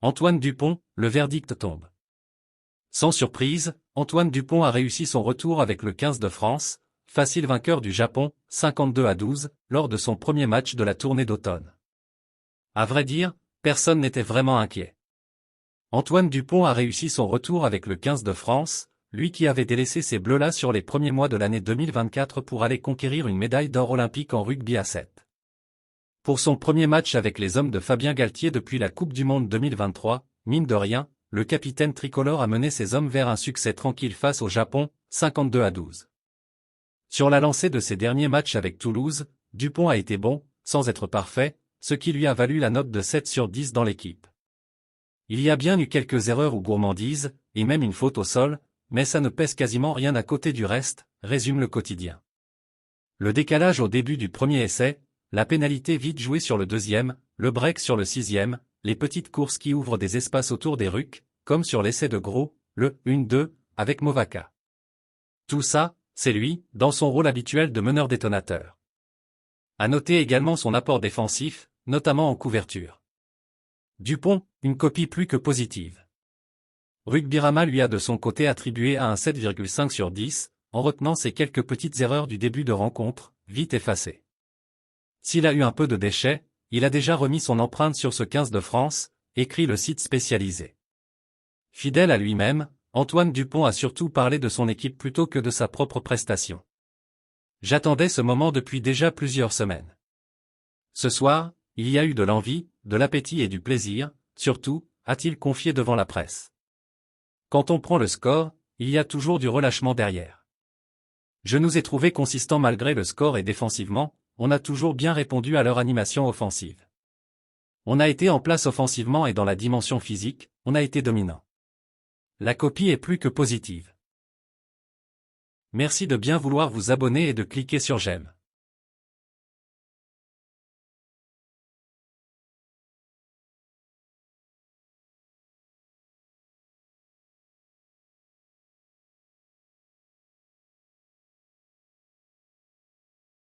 Antoine Dupont, le verdict tombe. Sans surprise, Antoine Dupont a réussi son retour avec le 15 de France, facile vainqueur du Japon, 52-12, lors de son premier match de la tournée d'automne. À vrai dire, personne n'était vraiment inquiet. Antoine Dupont a réussi son retour avec le 15 de France, lui qui avait délaissé ces bleus-là sur les premiers mois de l'année 2024 pour aller conquérir une médaille d'or olympique en rugby à 7. Pour son premier match avec les hommes de Fabien Galtier depuis la Coupe du Monde 2023, mine de rien, le capitaine tricolore a mené ses hommes vers un succès tranquille face au Japon, 52-12. Sur la lancée de ses derniers matchs avec Toulouse, Dupont a été bon, sans être parfait, ce qui lui a valu la note de 7 sur 10 dans l'équipe. Il y a bien eu quelques erreurs ou gourmandises, et même une faute au sol, mais ça ne pèse quasiment rien à côté du reste, résume le quotidien. Le décalage au début du premier essai, la pénalité vite jouée sur le deuxième, le break sur le sixième, les petites courses qui ouvrent des espaces autour des rucks, comme sur l'essai de Gros, le 1-2, avec Movaka. Tout ça, c'est lui, dans son rôle habituel de meneur-détonateur. À noter également son apport défensif, notamment en couverture. Dupont, une copie plus que positive. Rugbyrama lui a de son côté attribué à un 7,5 sur 10, en retenant ses quelques petites erreurs du début de rencontre, vite effacées. S'il a eu un peu de déchets, il a déjà remis son empreinte sur ce 15 de France, écrit le site spécialisé. Fidèle à lui-même, Antoine Dupont a surtout parlé de son équipe plutôt que de sa propre prestation. J'attendais ce moment depuis déjà plusieurs semaines. Ce soir, il y a eu de l'envie, de l'appétit et du plaisir, surtout, a-t-il confié devant la presse. Quand on prend le score, il y a toujours du relâchement derrière. Je nous ai trouvés consistants malgré le score et défensivement, on a toujours bien répondu à leur animation offensive. On a été en place offensivement et dans la dimension physique, on a été dominant. La copie est plus que positive. Merci de bien vouloir vous abonner et de cliquer sur j'aime.